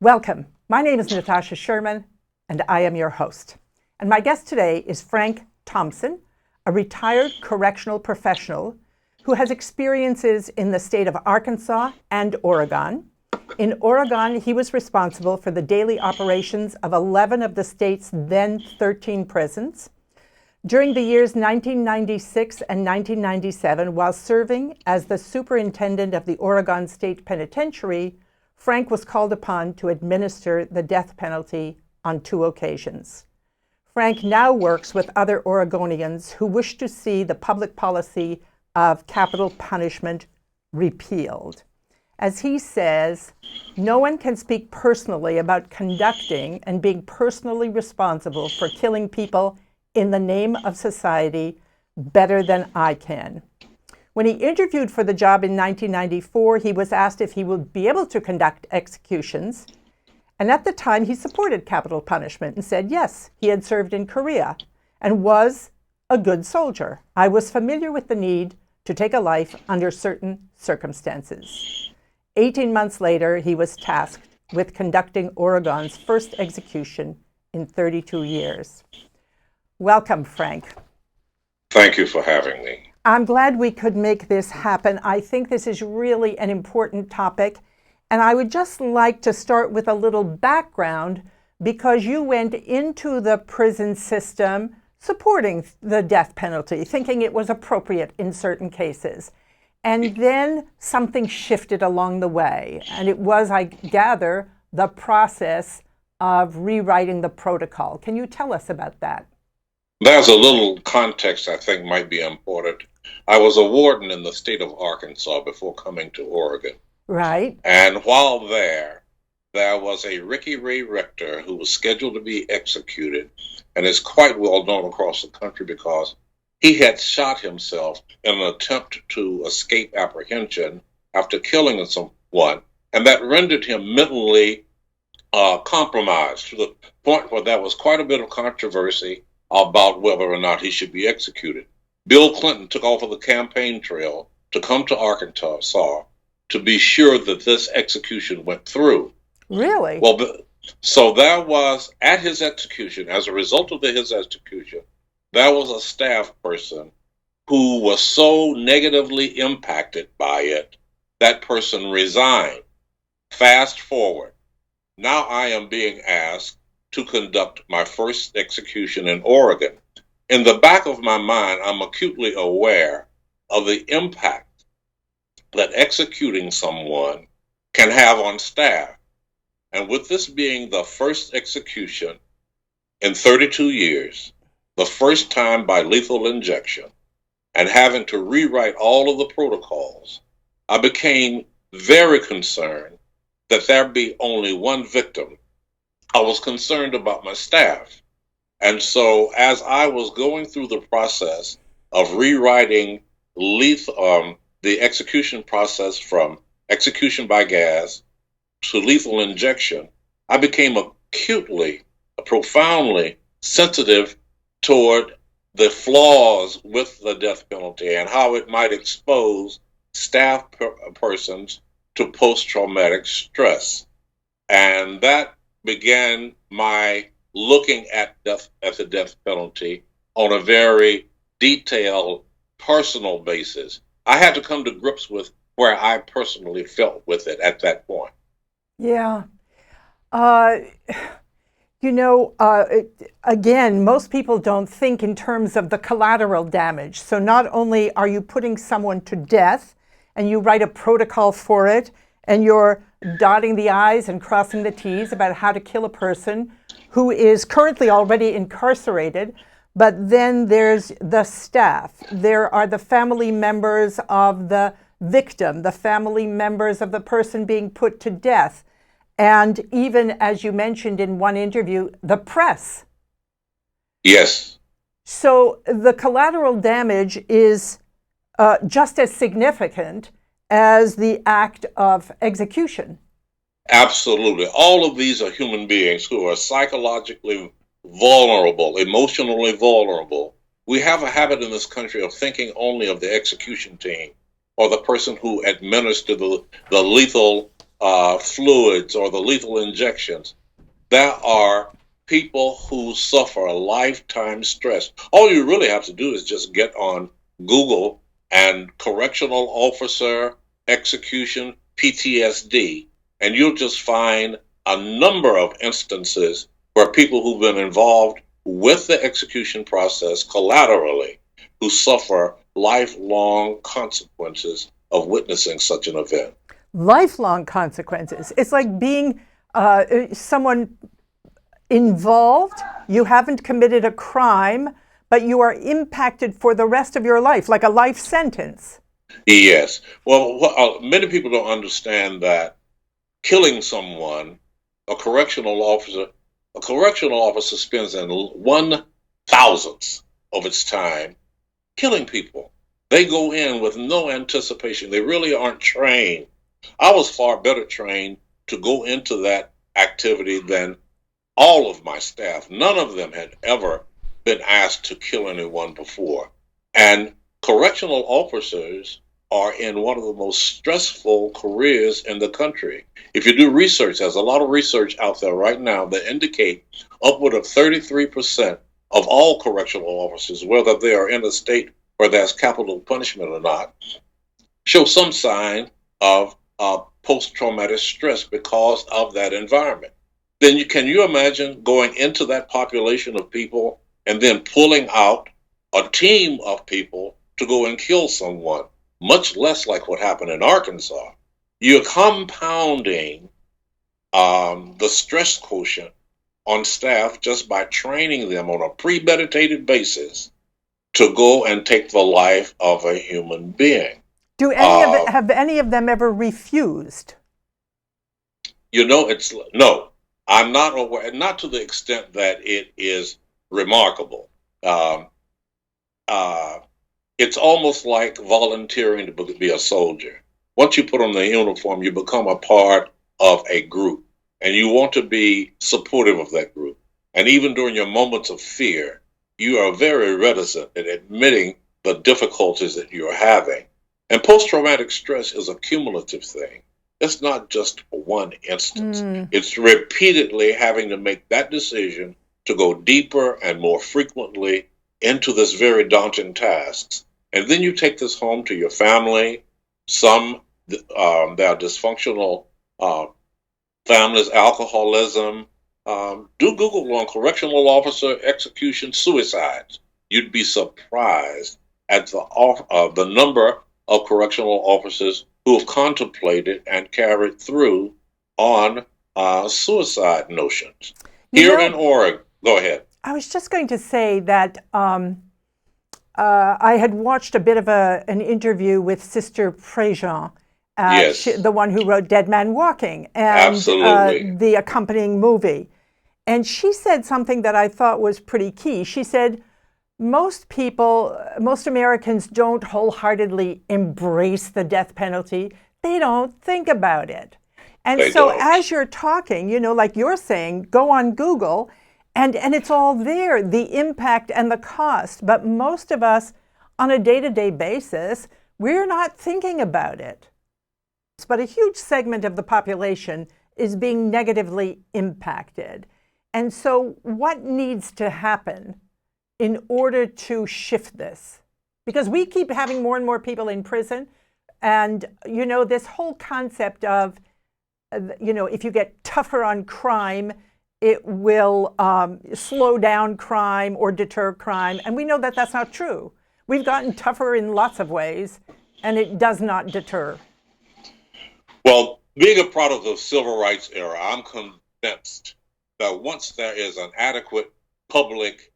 Welcome. My name is Natasha Sherman, and I am your host. And my guest today is Frank Thompson, a retired correctional professional who has experiences in the state of Arkansas and Oregon. In Oregon, he was responsible for the daily operations of 11 of the state's then 13 prisons. During the years 1996 and 1997, while serving as the superintendent of the Oregon State Penitentiary, Frank was called upon to administer the death penalty on 2 occasions. Frank now works with other Oregonians who wish to see the public policy of capital punishment repealed. As he says, no one can speak personally about conducting and being personally responsible for killing people in the name of society better than I can. When he interviewed for the job in 1994, he was asked if he would be able to conduct executions. And at the time, he supported capital punishment and said, yes, he had served in Korea and was a good soldier. I was familiar with the need to take a life under certain circumstances. 18 months later, he was tasked with conducting Oregon's first execution in 32 years. Welcome, Frank. Thank you for having me. I'm glad we could make this happen. I think this is really an important topic. And I would just like to start with a little background because you went into the prison system supporting the death penalty, thinking it was appropriate in certain cases. And then something shifted along the way. And it was, I gather, the process of rewriting the protocol. Can you tell us about that? There's a little context I think might be important. I was a warden in the state of Arkansas before coming to Oregon. Right. And while there was a Ricky Ray Rector who was scheduled to be executed and is quite well known across the country because he had shot himself in an attempt to escape apprehension after killing someone, and that rendered him mentally compromised to the point where there was quite a bit of controversy about whether or not he should be executed. Bill Clinton took off of the campaign trail to come to Arkansas to be sure that this execution went through. Really? Well, so there was, at his execution, as a result of his execution, there was a staff person who was so negatively impacted by it, that person resigned. Fast forward. Now I am being asked to conduct my first execution in Oregon. In the back of my mind, I'm acutely aware of the impact that executing someone can have on staff. And with this being the first execution in 32 years, the first time by lethal injection, and having to rewrite all of the protocols, I became very concerned that there be only one victim. I was concerned about my staff. And so as I was going through the process of rewriting the execution process from execution by gas to lethal injection, I became profoundly sensitive toward the flaws with the death penalty and how it might expose staff persons to post-traumatic stress. And that began my looking at the death penalty on a very detailed, personal basis. I had to come to grips with where I personally felt with it at that point. Yeah. Again, most people don't think in terms of the collateral damage. So not only are you putting someone to death and you write a protocol for it and you're dotting the I's and crossing the T's about how to kill a person who is currently already incarcerated, but then there's the staff. There are the family members of the victim, the family members of the person being put to death. And even, as you mentioned in one interview, the press. Yes. So the collateral damage is just as significant as the act of execution. Absolutely. All of these are human beings who are psychologically vulnerable, emotionally vulnerable. We have a habit in this country of thinking only of the execution team or the person who administered the lethal fluids or the lethal injections. There are people who suffer lifetime stress. All you really have to do is just get on Google and correctional officer execution PTSD, and you'll just find a number of instances where people who've been involved with the execution process collaterally who suffer lifelong consequences of witnessing such an event. Lifelong consequences. It's like being someone involved. You haven't committed a crime, but you are impacted for the rest of your life, like a life sentence. Yes. Well, many people don't understand that killing someone, a correctional officer spends in 1/1000th of its time killing people. They go in with no anticipation. They really aren't trained. I was far better trained to go into that activity than all of my staff. None of them had ever been asked to kill anyone before. And correctional officers are in one of the most stressful careers in the country. If you do research, there's a lot of research out there right now that indicate upward of 33% of all correctional officers, whether they are in a state where there's capital punishment or not, show some sign of post-traumatic stress because of that environment. Then can you imagine going into that population of people and then pulling out a team of people to go and kill someone, much less like what happened in Arkansas? You're compounding the stress quotient on staff just by training them on a premeditated basis to go and take the life of a human being. Have any of them ever refused? No. I'm not aware, not to the extent that it is remarkable. It's almost like volunteering to be a soldier. Once you put on the uniform, you become a part of a group, and you want to be supportive of that group. And even during your moments of fear, you are very reticent in admitting the difficulties that you're having. And post-traumatic stress is a cumulative thing. It's not just one instance. It's repeatedly having to make that decision to go deeper and more frequently into this very daunting task. And then you take this home to your family. Some, there are dysfunctional families, alcoholism. Do Google on correctional officer execution suicides. You'd be surprised at the number of correctional officers who have contemplated and carried through on suicide notions. Here in Oregon, go ahead. I was just going to say that I had watched a bit of an interview with Sister Prejean, Yes. the one who wrote Dead Man Walking, and Absolutely. the accompanying movie. And she said something that I thought was pretty key. She said, most Americans don't wholeheartedly embrace the death penalty. They don't think about it. And so as you're talking, like you're saying, go on Google, and it's all there, the impact and the cost. But most of us, on a day-to-day basis, we're not thinking about it. But a huge segment of the population is being negatively impacted. And so what needs to happen in order to shift this? Because we keep having more and more people in prison. And, this whole concept of, if you get tougher on crime, it will slow down crime or deter crime. And we know that that's not true. We've gotten tougher in lots of ways, and it does not deter. Well, being a product of the civil rights era, I'm convinced that once there is an adequate public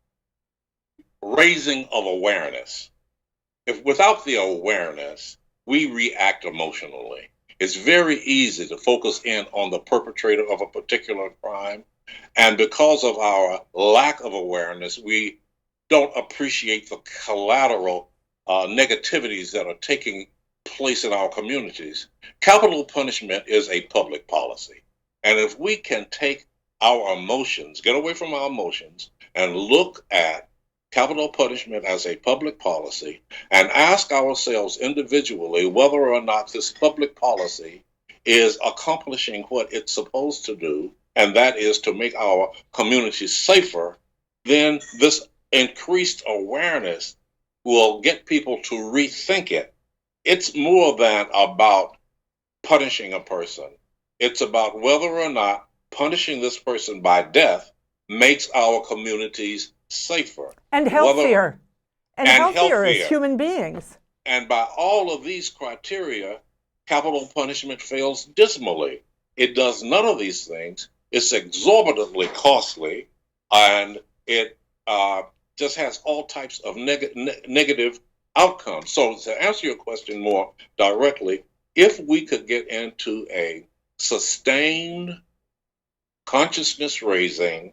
raising of awareness, without the awareness, we react emotionally. It's very easy to focus in on the perpetrator of a particular crime. And because of our lack of awareness, we don't appreciate the collateral negativities that are taking place in our communities. Capital punishment is a public policy. And if we can take our emotions, get away from our emotions, and look at capital punishment as a public policy and ask ourselves individually whether or not this public policy is accomplishing what it's supposed to do, and that is to make our communities safer, then this increased awareness will get people to rethink it. It's more than about punishing a person. It's about whether or not punishing this person by death makes our communities safer. And healthier. And healthier as human beings. And by all of these criteria, capital punishment fails dismally. It does none of these things. It's exorbitantly costly, and it just has all types of negative outcomes. So to answer your question more directly, if we could get into a sustained consciousness-raising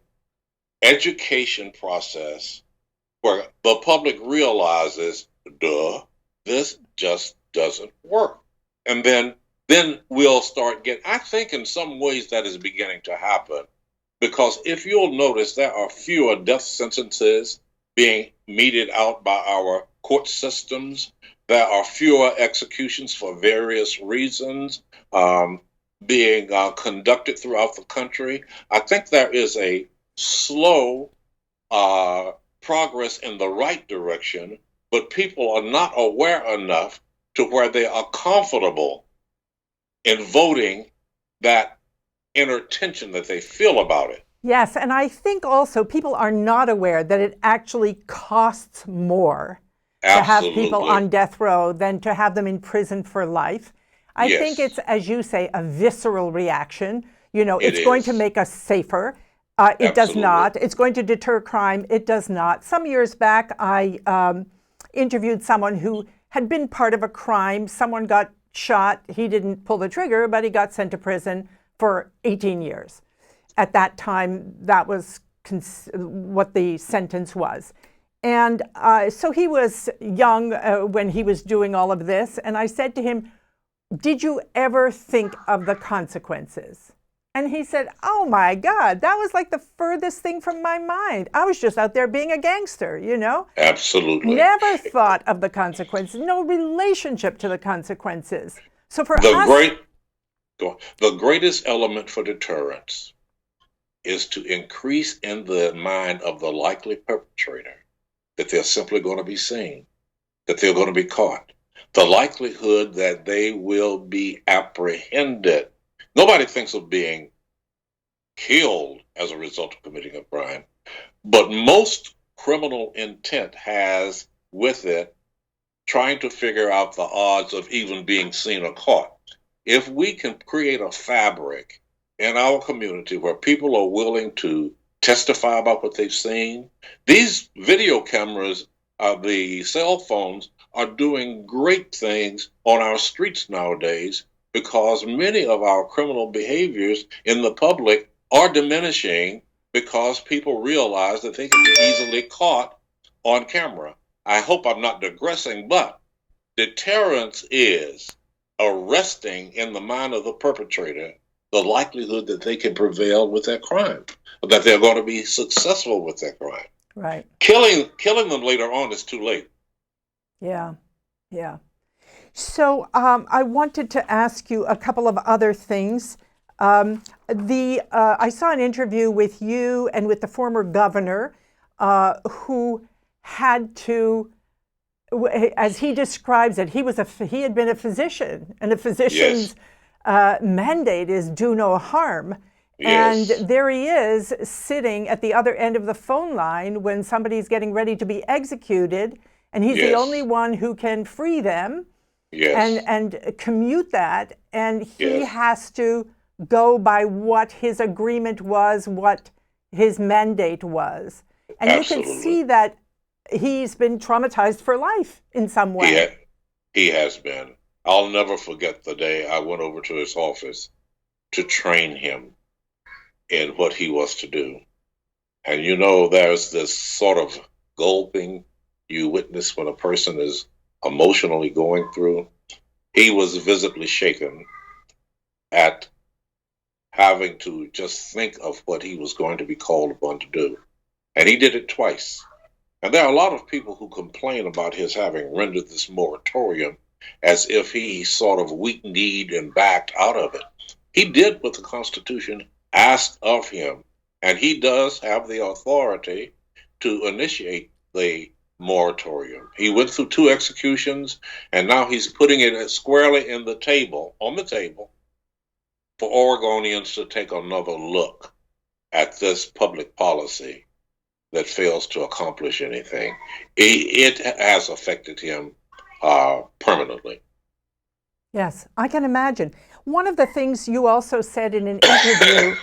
education process where the public realizes, this just doesn't work. And then we'll start I think in some ways that is beginning to happen, because if you'll notice, there are fewer death sentences being meted out by our court systems. There are fewer executions for various reasons being conducted throughout the country. I think there is a slow progress in the right direction, but people are not aware enough to where they are comfortable in voting that inner tension that they feel about it. Yes, and I think also people are not aware that it actually costs more to have people on death row than to have them in prison for life. I think it's, as you say, a visceral reaction. You know, it's going to make us safer. It does not. It's going to deter crime. It does not. Some years back, I interviewed someone who had been part of a crime. Someone got shot. He didn't pull the trigger, but he got sent to prison for 18 years. At that time, that was what the sentence was. And so he was young when he was doing all of this. And I said to him, did you ever think of the consequences? And he said, oh my God, that was like the furthest thing from my mind. I was just out there being a gangster, you know? Absolutely. Never thought of the consequences, no relationship to the consequences. So for us... The greatest element for deterrence is to increase in the mind of the likely perpetrator that they're simply going to be seen, that they're going to be caught, the likelihood that they will be apprehended. Nobody thinks of being killed as a result of committing a crime, but most criminal intent has with it trying to figure out the odds of even being seen or caught. If we can create a fabric in our community where people are willing to testify about what they've seen, these video cameras, the cell phones, are doing great things on our streets nowadays, because many of our criminal behaviors in the public are diminishing because people realize that they can be easily caught on camera. I hope I'm not digressing, but deterrence is arresting in the mind of the perpetrator the likelihood that they can prevail with their crime, that they're going to be successful with their crime. Right. Killing them later on is too late. Yeah. So I wanted to ask you a couple of other things. I saw an interview with you and with the former governor who had to, as he describes it, he had been a physician, and a physician's mandate is do no harm. Yes. And there he is sitting at the other end of the phone line when somebody's getting ready to be executed, and he's the only one who can free them and commute that, and he has to go by what his agreement was, what his mandate was. And Absolutely. You can see that he's been traumatized for life in some way. He has been. I'll never forget the day I went over to his office to train him in what he was to do. And you know, there's this sort of gulping you witness when a person is emotionally going through. He was visibly shaken at having to just think of what he was going to be called upon to do. And he did it twice. And there are a lot of people who complain about his having rendered this moratorium as if he sort of weak-kneed and backed out of it. He did what the Constitution asked of him, and he does have the authority to initiate the moratorium. He went through 2 executions, and now he's putting it squarely on the table for Oregonians to take another look at this public policy that fails to accomplish anything. It has affected him permanently. Yes, I can imagine. One of the things you also said in an interview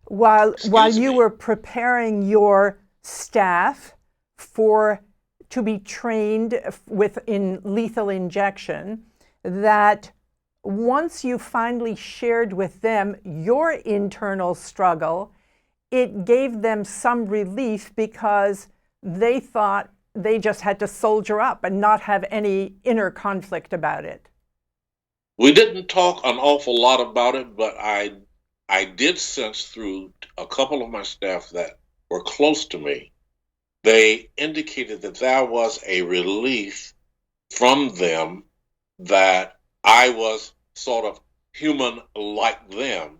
while you were preparing your staff to be trained in lethal injection, that once you finally shared with them your internal struggle, it gave them some relief because they thought they just had to soldier up and not have any inner conflict about it. We didn't talk an awful lot about it, but I did sense through a couple of my staff that were close to me, they indicated that there was a relief from them, that I was sort of human like them.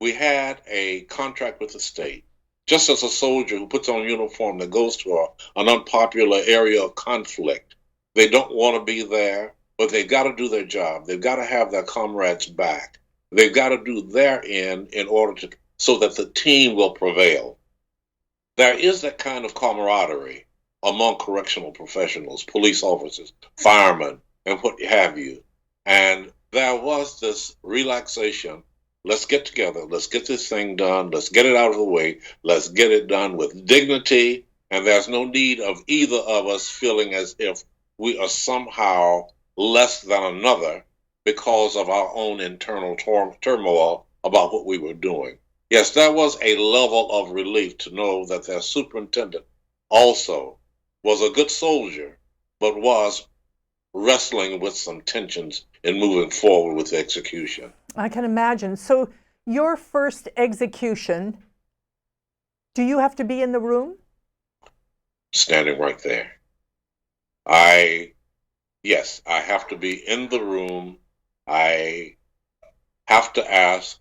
We had a contract with the state. Just as a soldier who puts on a uniform that goes to an unpopular area of conflict, they don't want to be there, but they've got to do their job. They've got to have their comrades back. They've got to do their end in order so that the team will prevail. There is that kind of camaraderie among correctional professionals, police officers, firemen, and what have you. And there was this relaxation. Let's get together. Let's get this thing done. Let's get it out of the way. Let's get it done with dignity. And there's no need of either of us feeling as if we are somehow less than another because of our own internal turmoil about what we were doing. Yes, there was a level of relief to know that their superintendent also was a good soldier, but was wrestling with some tensions in moving forward with the execution. I can imagine. So your first execution, do you have to be in the room? Standing right there. Yes, I have to be in the room. I have to ask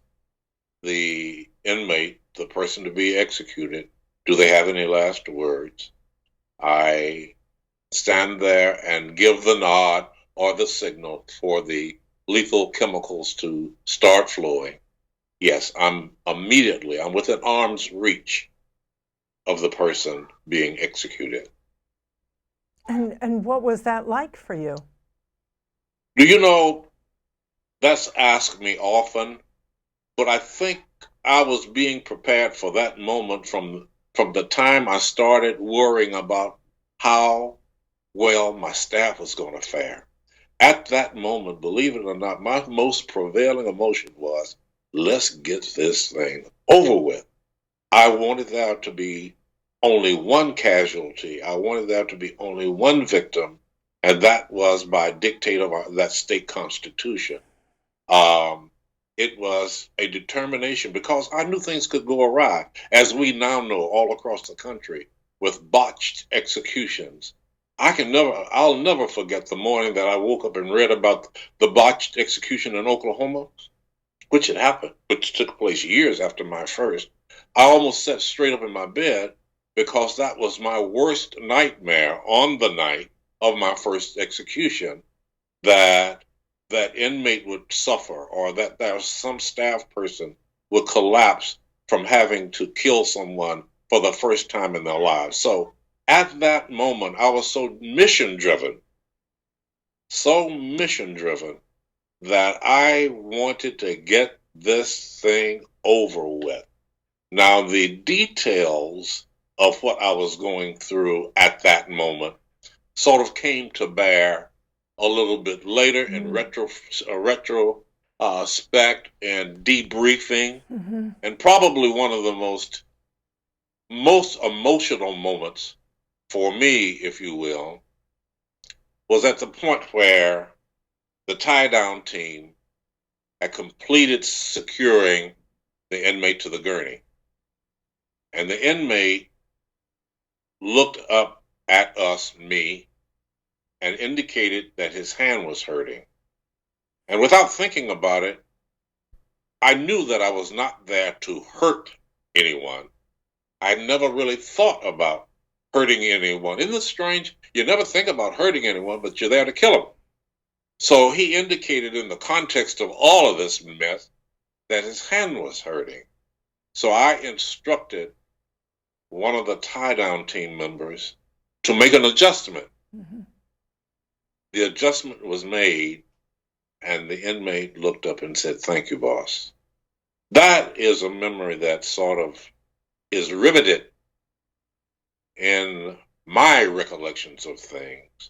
the inmate, the person to be executed, do they have any last words? I stand there and give the nod or the signal for the lethal chemicals to start flowing. Yes, I'm within arm's reach of the person being executed. And what was that like for you? Do you know, that's asked me often, but I think I was being prepared for that moment from the time I started worrying about how well my staff was going to fare. At that moment, believe it or not, my most prevailing emotion was, let's get this thing over with. I wanted there to be only one casualty. I wanted there to be only one victim, and that was by dictate of that state constitution. It was a determination because I knew things could go awry, as we now know all across the country with botched executions. I'll never forget the morning that I woke up and read about the botched execution in Oklahoma, which took place years after my first. I almost sat straight up in my bed because that was my worst nightmare on the night of my first execution, that inmate would suffer, or that there was some staff person would collapse from having to kill someone for the first time in their lives. So at that moment, I was so mission driven that I wanted to get this thing over with. Now, the details of what I was going through at that moment sort of came to bear a little bit later in retrospect and debriefing. Mm-hmm. And probably one of the most emotional moments for me, if you will, was at the point where the tie-down team had completed securing the inmate to the gurney. And the inmate looked up at us, me, and indicated that his hand was hurting. And without thinking about it, I knew that I was not there to hurt anyone. I never really thought about hurting anyone. Isn't it strange? You never think about hurting anyone, but you're there to kill them. So he indicated in the context of all of this mess that his hand was hurting. So I instructed one of the tie-down team members to make an adjustment. Mm-hmm. The adjustment was made, and the inmate looked up and said, "Thank you, boss." That is a memory that sort of is riveted in my recollections of things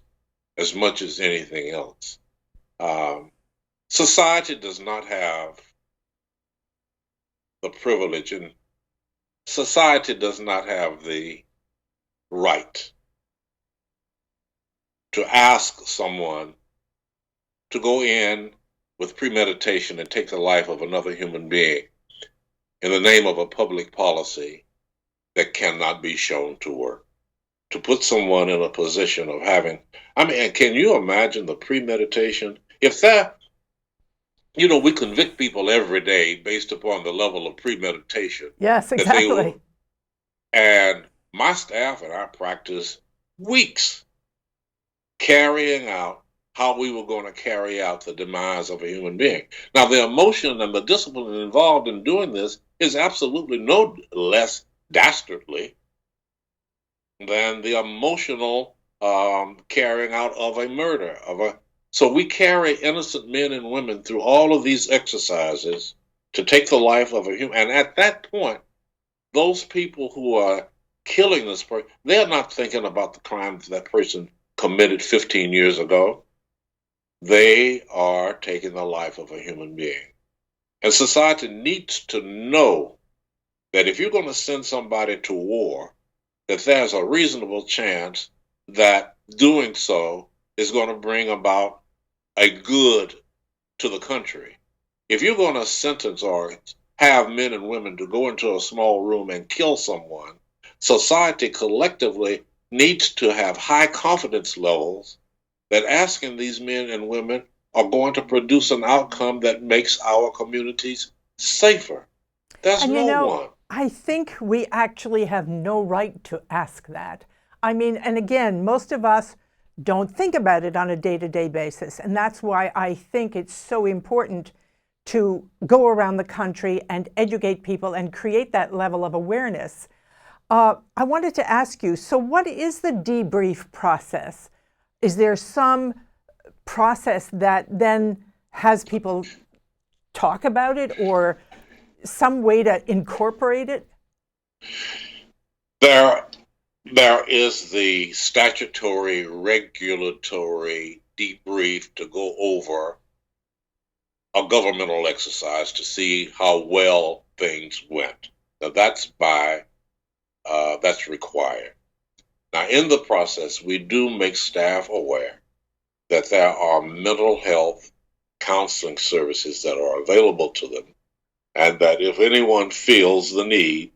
as much as anything else. Society does not have the privilege, and society does not have the right to ask someone to go in with premeditation and take the life of another human being in the name of a public policy that cannot be shown to work. To put someone in a position of having, can you imagine the premeditation? If that, we convict people every day based upon the level of premeditation. Yes, exactly. And my staff and I practiced weeks carrying out how we were going to carry out the demise of a human being. Now, the emotion and the discipline involved in doing this is absolutely no less dastardly than the emotional carrying out of a murder. So we carry innocent men and women through all of these exercises to take the life of a human. And at that point, those people who are killing this person, they're not thinking about the crime that person committed 15 years ago. They are taking the life of a human being. And society needs to know that if you're going to send somebody to war, that there's a reasonable chance that doing so is going to bring about a good to the country. If you're going to sentence or have men and women to go into a small room and kill someone, society collectively needs to have high confidence levels that asking these men and women are going to produce an outcome that makes our communities safer. There's no one. I think we actually have no right to ask that. And again, most of us don't think about it on a day-to-day basis. And that's why I think it's so important to go around the country and educate people and create that level of awareness. I wanted to ask you, so what is the debrief process? Is there some process that then has people talk about it or some way to incorporate it? There is the statutory regulatory debrief to go over a governmental exercise to see how well things went. Now that's required. Now in the process, we do make staff aware that there are mental health counseling services that are available to them, and that if anyone feels the need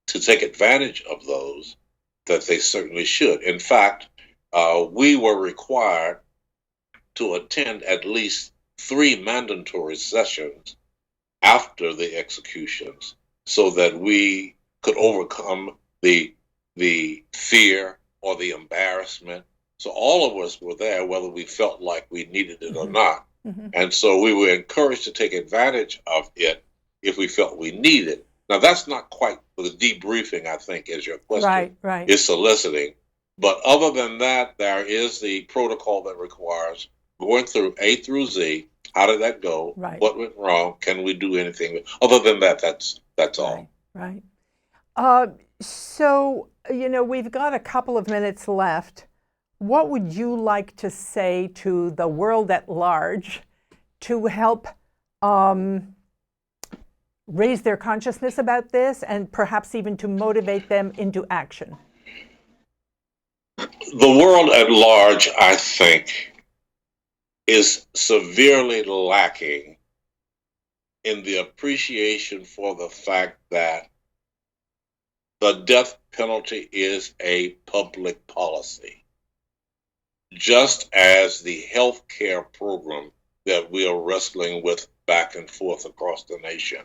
to take advantage of those, that they certainly should. In fact, we were required to attend at least 3 mandatory sessions after the executions so that we could overcome the fear or the embarrassment. So all of us were there, whether we felt like we needed it or not. Mm-hmm. And so we were encouraged to take advantage of it if we felt we needed it. Now, that's not quite the debriefing, I think, as your question is soliciting. But other than that, there is the protocol that requires going through A through Z. How did that go? Right. What went wrong? Can we do anything? Other than that, that's all. Right. So, we've got a couple of minutes left. What would you like to say to the world at large to help raise their consciousness about this and perhaps even to motivate them into action? The world at large, I think, is severely lacking in the appreciation for the fact that the death penalty is a public policy. just as the health care program that we are wrestling with back and forth across the nation.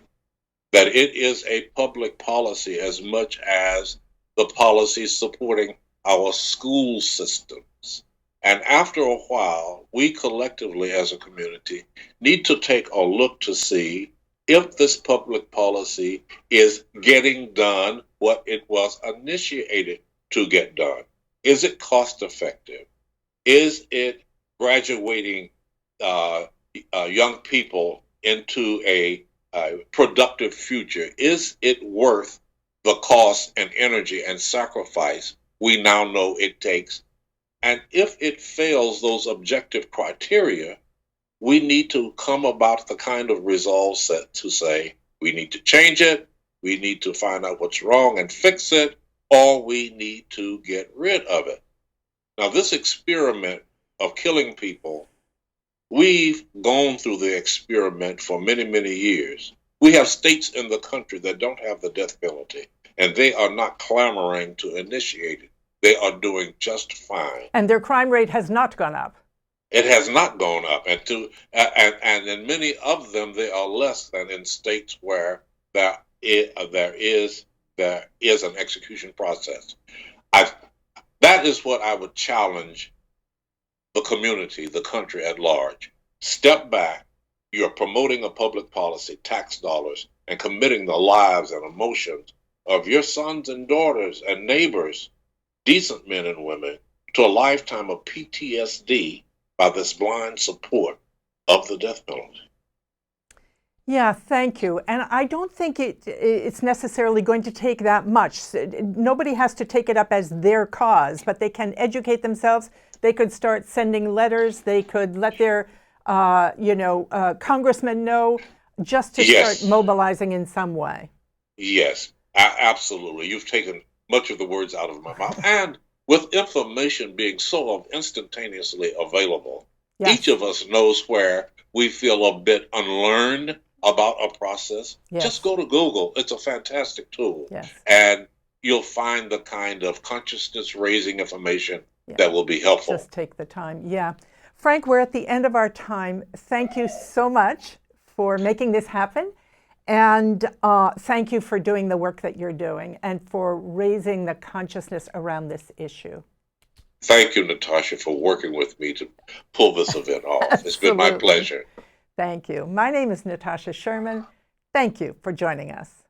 That it is a public policy as much as the policy supporting our school systems. And after a while, we collectively as a community need to take a look to see if this public policy is getting done what it was initiated to get done. Is it cost effective? Is it graduating young people into a productive future? Is it worth the cost and energy and sacrifice we now know it takes? And if it fails those objective criteria, we need to come about the kind of resolve set to say we need to change it, we need to find out what's wrong and fix it, or we need to get rid of it. Now, this experiment of killing people, we've gone through the experiment for many, many years. We have states in the country that don't have the death penalty, and they are not clamoring to initiate it. They are doing just fine. And their crime rate has not gone up. It has not gone up, and in many of them, they are less than in states where there is an execution process. That is what I would challenge the community, the country at large. Step back. You're promoting a public policy, tax dollars, and committing the lives and emotions of your sons and daughters and neighbors, decent men and women, to a lifetime of PTSD by this blind support of the death penalty. Yeah, thank you. And I don't think it's necessarily going to take that much. Nobody has to take it up as their cause, but they can educate themselves. They could start sending letters. They could let their, congressmen know, just to start mobilizing in some way. Yes, absolutely. You've taken much of the words out of my mouth. And with information being so instantaneously available, each of us knows where we feel a bit unlearned about a process. Just go to Google. It's a fantastic tool. And you'll find the kind of consciousness-raising information that will be helpful. Just take the time. Yeah. Frank, we're at the end of our time. Thank you so much for making this happen. And thank you for doing the work that you're doing and for raising the consciousness around this issue. Thank you, Natasha, for working with me to pull this event off. It's been my pleasure. Thank you. My name is Natasha Sherman. Thank you for joining us.